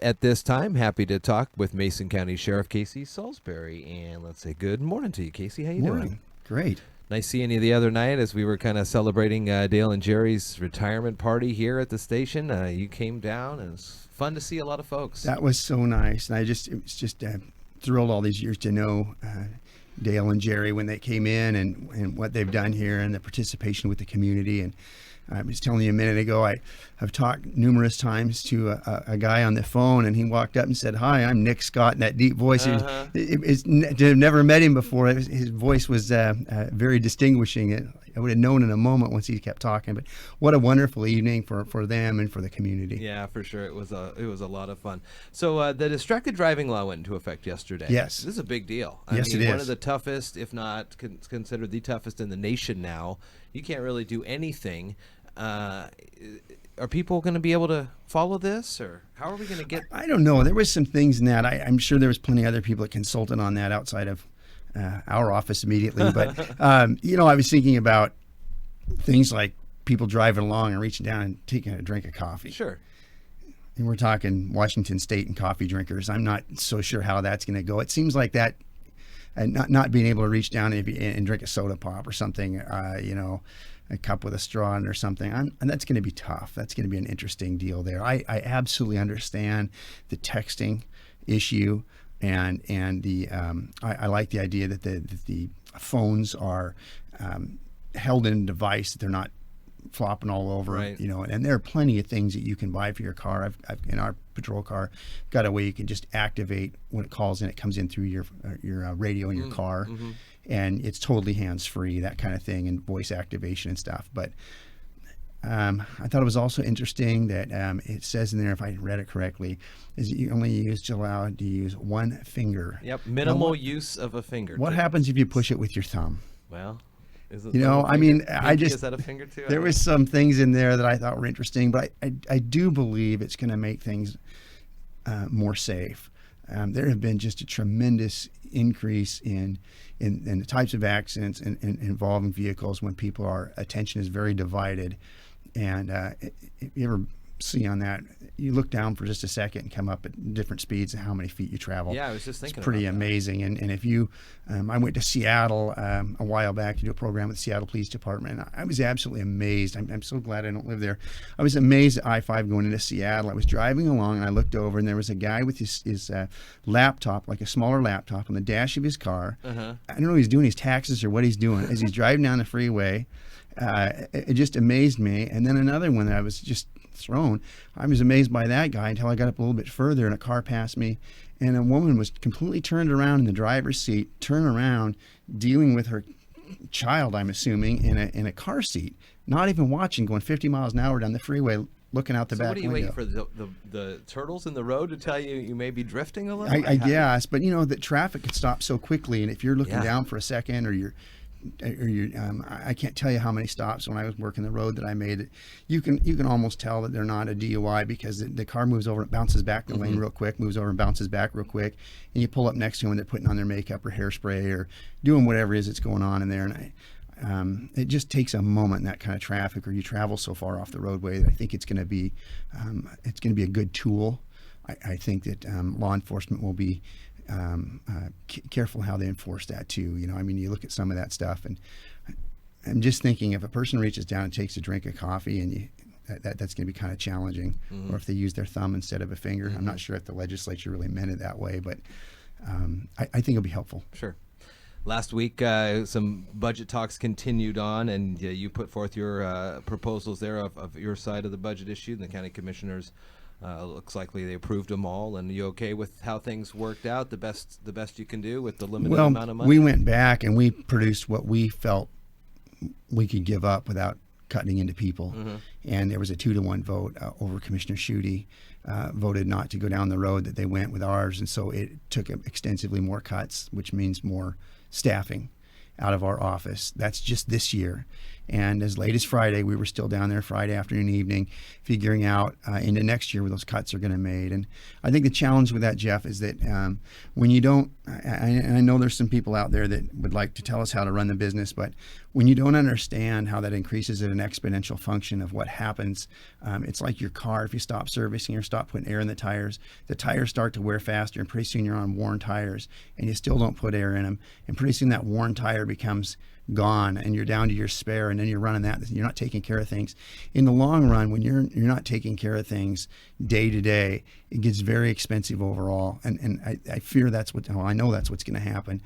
at this time, happy to talk with Mason County Sheriff Casey Salisbury. And let's say good morning to you, Casey. How you doing? Great. Nice seeing you the other night as we were kind of celebrating Dale and Jerry's retirement party here at the station. You came down, and it was fun to see a lot of folks. That was so nice. And it was just thrilled all these years to know Dale and Jerry when they came in and what they've done here and the participation with the community. And I was telling you a minute ago, I've talked numerous times to a guy on the phone, and he walked up and said, "Hi, I'm Nick Scott," in that deep voice. To have never met him before, his voice was very distinguishing. I would have known in a moment once he kept talking. But what a wonderful evening for them and for the community. Yeah, for sure. It was a lot of fun. So the distracted driving law went into effect yesterday. Yes. This is a big deal. Yes, it is. One of the toughest, if not considered the toughest in the nation now. You can't really do anything. Are people going to be able to follow this, or how are we going to get? I don't know. There was some things in that. I'm sure there was plenty of other people that consulted on that outside of our office immediately. But I was thinking about things like people driving along and reaching down and taking a drink of coffee. Sure. And we're talking Washington State and coffee drinkers. I'm not so sure how that's going to go. It seems like that, not being able to reach down and drink a soda pop or something, a cup with a straw in or something, and that's going to be tough. That's going to be an interesting deal there. I absolutely understand the texting issue, and the I like the idea that the phones are held in a device, that they're not flopping all over, right. And there are plenty of things that you can buy for your car. I've in our patrol car got a way you can just activate when it calls in. It comes in through your radio in your car, and it's totally hands-free, that kind of thing, and voice activation and stuff. But I thought it was also interesting that it says in there, if I read it correctly, is you only allowed to use one finger. Yep, minimal use of a finger. What happens if you push it with your thumb? Well, is it is that a finger too? There was some things in there that I thought were interesting, but I do believe it's going to make things more safe. There have been just a tremendous increase in the types of accidents involving vehicles when attention is very divided. And if you ever see on that, you look down for just a second and come up at different speeds and how many feet you travel. Yeah, I was just thinking. It's pretty amazing. And if you, I went to Seattle a while back to do a program with the Seattle Police Department, and I was absolutely amazed. I'm so glad I don't live there. I was amazed at I-5 going into Seattle. I was driving along and I looked over, and there was a guy with his laptop, like a smaller laptop, on the dash of his car. I don't know if he's doing his taxes or what he's doing as he's driving down the freeway. It just amazed me. And then another one that I was just thrown. I was amazed by that guy until I got up a little bit further, and a car passed me, and a woman was completely turned around in the driver's seat, dealing with her child, I'm assuming, in a car seat, not even watching, going 50 miles an hour down the freeway, looking out the back window. So what are you waiting for, the turtles in the road to tell you may be drifting a little? I guess, but the traffic can stop so quickly, and if you're looking down for a second, or you're I can't tell you how many stops when I was working the road that I made. You can almost tell that they're not a DUI because the car moves over, it bounces back the lane real quick, moves over and bounces back real quick, and you pull up next to them and they're putting on their makeup or hairspray or doing whatever it is that's going on in there. And it just takes a moment in that kind of traffic, or you travel so far off the roadway, that I think it's going to be a good tool. I think that law enforcement will be careful how they enforce that too. You look at some of that stuff, and I'm just thinking, if a person reaches down and takes a drink of coffee, and that's going to be kind of challenging, or if they use their thumb instead of a finger. I'm not sure if the legislature really meant it that way, but I think it'll be helpful. Sure. Last week, some budget talks continued on, and you put forth your proposals there of your side of the budget issue, and the county commissioners looks likely they approved them all. And you okay with how things worked out? The best you can do with the limited amount of money? We went back and we produced what we felt we could give up without cutting into people. And there was a 2-to-1 vote over. Commissioner Schutte voted not to go down the road that they went with ours, and so it took extensively more cuts, which means more staffing out of our office. That's just this year. And as late as Friday, we were still down there Friday afternoon, evening, figuring out into next year where those cuts are going to be made. And I think the challenge with that, Jeff, is that when you don't, I know there's some people out there that would like to tell us how to run the business, but when you don't understand how that increases at an exponential function of what happens, it's like your car. If you stop servicing or stop putting air in the tires start to wear faster, and pretty soon you're on worn tires, and you still don't put air in them, and pretty soon that worn tire becomes gone, and you're down to your spare, and then you're running that. You're not taking care of things. In the long run, when you're not taking care of things day to day, it gets very expensive overall. And I fear I know that's what's going to happen.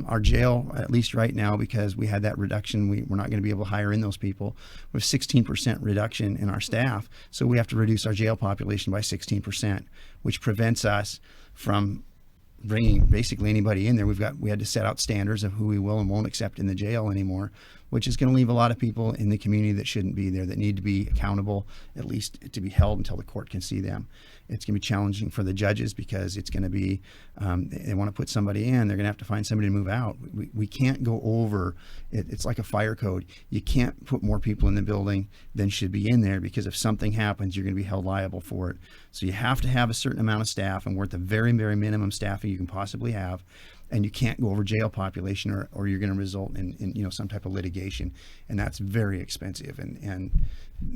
Our jail, at least right now, because we had that reduction, we're not going to be able to hire in those people. We have 16% reduction in our staff, so we have to reduce our jail population by 16%, which prevents us from bringing basically anybody in there. We had to set out standards of who we will and won't accept in the jail anymore, which is going to leave a lot of people in the community that shouldn't be there, that need to be accountable, at least to be held until the court can see them. It's going to be challenging for the judges because it's going to be, they want to put somebody in, they're going to have to find somebody to move out. We can't go over, it's like a fire code. You can't put more people in the building than should be in there, because if something happens, you're going to be held liable for it. So you have to have a certain amount of staff, and we're at the very, very minimum staffing you can possibly have. And you can't go over jail population, or you're going to result in some type of litigation, and that's very expensive. And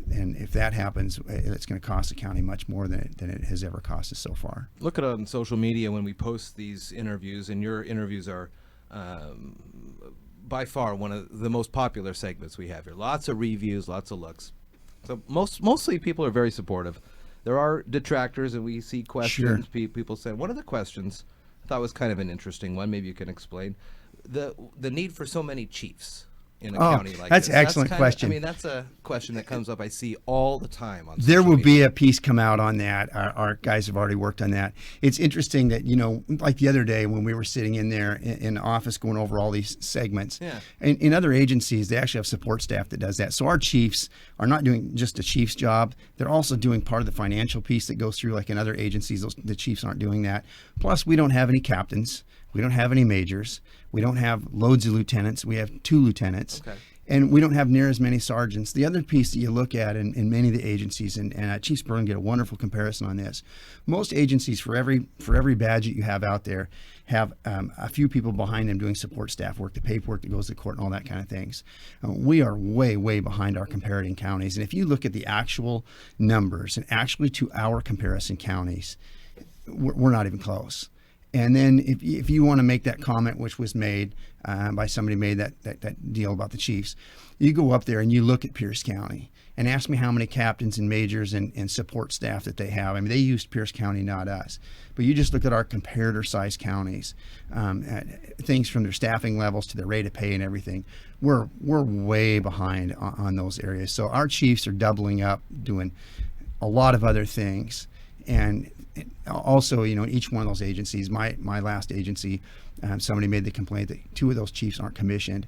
if that happens, it's going to cost the county much more than it has ever cost us so far. Look at it on social media when we post these interviews, and your interviews are by far one of the most popular segments we have here. Lots of reviews, lots of looks. So mostly people are very supportive. There are detractors, and we see questions. Sure. People say, one of the questions I thought was kind of an interesting one. Maybe you can explain the need for so many chiefs in a county like that's this. An excellent question. That's a question that comes up. I see all the time on. There social will media. be a piece come out on that. Our guys have already worked on that. It's interesting that, like the other day when we were sitting in there in the office going over all these segments. Yeah. In other agencies, they actually have support staff that does that. So our chiefs are not doing just a chief's job. They're also doing part of the financial piece that goes through, like in other agencies. The chiefs aren't doing that. Plus, we don't have any captains. We don't have any majors. We don't have loads of lieutenants. We have 2 lieutenants. Okay. And we don't have near as many sergeants. The other piece that you look at in many of the agencies, and Chief Spurling did a wonderful comparison on this. Most agencies, for every badge that you have out there, have a few people behind them doing support staff work, the paperwork that goes to court and all that kind of things. We are way, way behind our comparating counties. And if you look at the actual numbers and actually to our comparison counties, we're not even close. And then if you want to make that comment, which was made by somebody made that deal about the Chiefs, you go up there and you look at Pierce County and ask me how many captains and majors and support staff that they have. I mean, they used Pierce County, not us. But you just look at our comparator-sized counties, things from their staffing levels to their rate of pay and everything. We're way behind on those areas. So our chiefs are doubling up, doing a lot of other things. And also, in each one of those agencies, my last agency, somebody made the complaint that 2 of those chiefs aren't commissioned.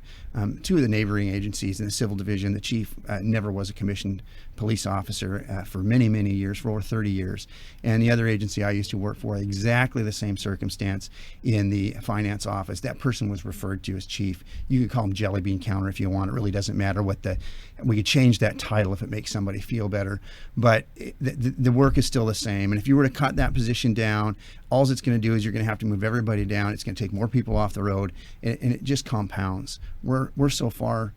2 of the neighboring agencies in the civil division, the chief never was a commissioned police officer for many, many years, for over 30 years. And the other agency I used to work for, exactly the same circumstance in the finance office. That person was referred to as chief. You could call him Jelly Bean Counter if you want. It really doesn't matter we could change that title if it makes somebody feel better. But the work is still the same. And if you were to cut that position down, all it's going to do is you're going to have to move everybody down. It's going to take more people off the road, and it just compounds. We're so far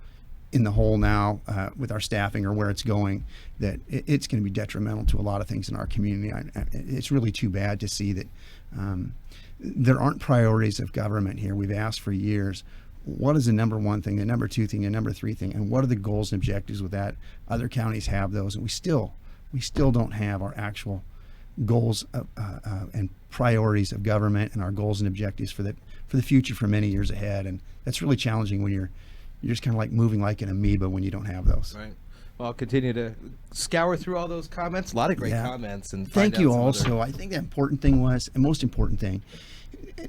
in the hole now with our staffing or where it's going that it's going to be detrimental to a lot of things in our community. It's really too bad to see that there aren't priorities of government here. We've asked for years, what is the number 1 thing, the number 2 thing, the number 3 thing, and what are the goals and objectives with that? Other counties have those, and we still don't have our actual goals and priorities of government and our goals and objectives for the future for many years ahead. And that's really challenging when you're just kind of like moving like an amoeba when you don't have those. Right. Well, I'll continue to scour through all those comments. A lot of great comments. And thank you also. I think the important thing was, the most important thing,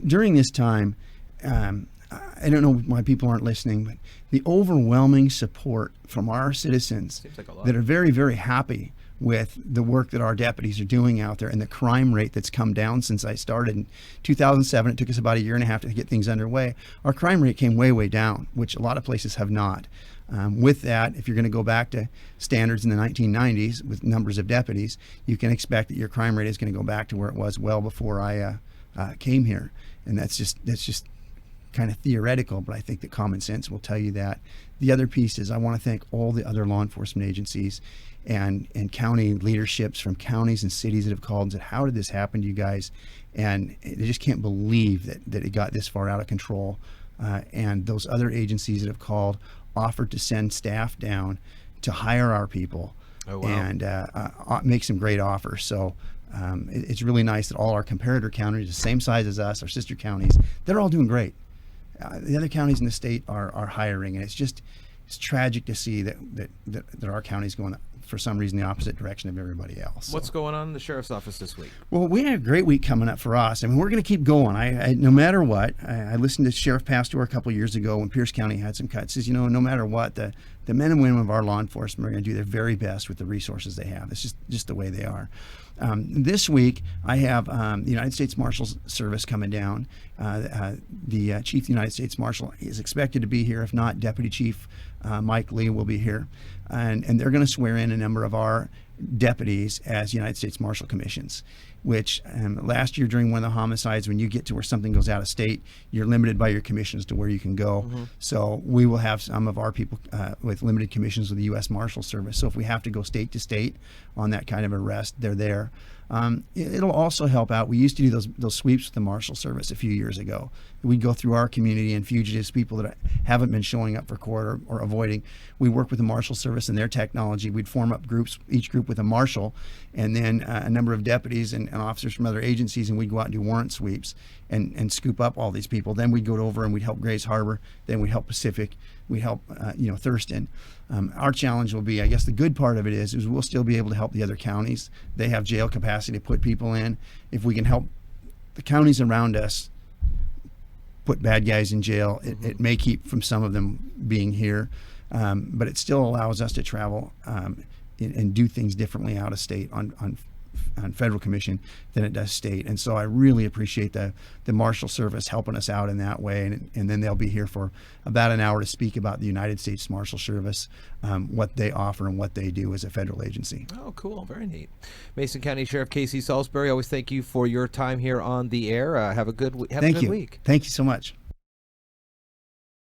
during this time, I don't know why people aren't listening, but the overwhelming support from our citizens that are very, very happy with the work that our deputies are doing out there and the crime rate that's come down since I started in 2007. It took us about a year and a half to get things underway. Our crime rate came way, way down, which a lot of places have not. With that, if you're going to go back to standards in the 1990s with numbers of deputies, you can expect that your crime rate is going to go back to where it was well before I came here. And that's just kind of theoretical, but I think that common sense will tell you that. The other piece is I want to thank all the other law enforcement agencies and county leaderships from counties and cities that have called and said, how did this happen to you guys? And they just can't believe that it got this far out of control. And those other agencies that have called offered to send staff down to hire our people. Oh, wow. And make some great offers. So it's really nice that all our comparator counties, the same size as us, our sister counties, they're all doing great. The other counties in the state are hiring, and it's tragic to see that our county's going for some reason the opposite direction of everybody else. What's going on in the sheriff's office this week? Well, we have a great week coming up for us. I mean, we're going to keep going. I no matter what, I listened to Sheriff Pastor a couple of years ago when Pierce County had some cuts. Says, no matter what, the men and women of our law enforcement are going to do their very best with the resources they have. It's just the way they are. This week, I have the United States Marshals Service coming down. The Chief of the United States Marshal is expected to be here. If not, Deputy Chief Mike Lee will be here. And they're going to swear in a number of our deputies as United States Marshal commissions, which last year during one of the homicides, when you get to where something goes out of state, you're limited by your commissions to where you can go. Mm-hmm. So we will have some of our people with limited commissions with the US Marshals Service. So if we have to go state to state on that kind of arrest, they're there. It'll also help out. We used to do those sweeps with the Marshal Service a few years ago. We'd go through our community and fugitives, people that haven't been showing up for court or avoiding. We work with the Marshal Service and their technology. We'd form up groups, each group with a marshal, and then a number of deputies and officers from other agencies, and we'd go out and do warrant sweeps and scoop up all these people. Then we'd go over and we'd help Grays Harbor. Then we'd help Pacific. We'd help Thurston. Our challenge will be, I guess the good part of it is we'll still be able to help the other counties. They have jail capacity to put people in. If we can help the counties around us put bad guys in jail, it may keep from some of them being here, but it still allows us to travel and do things differently out of state on federal commission than it does state. And so I really appreciate the Marshal Service helping us out in that way. And then they'll be here for about an hour to speak about the United States Marshal Service, what they offer and what they do as a federal agency. Oh, cool. Very neat. Mason County Sheriff Casey Salisbury, always thank you for your time here on the air. Have a good week. Thank you. Thank you so much.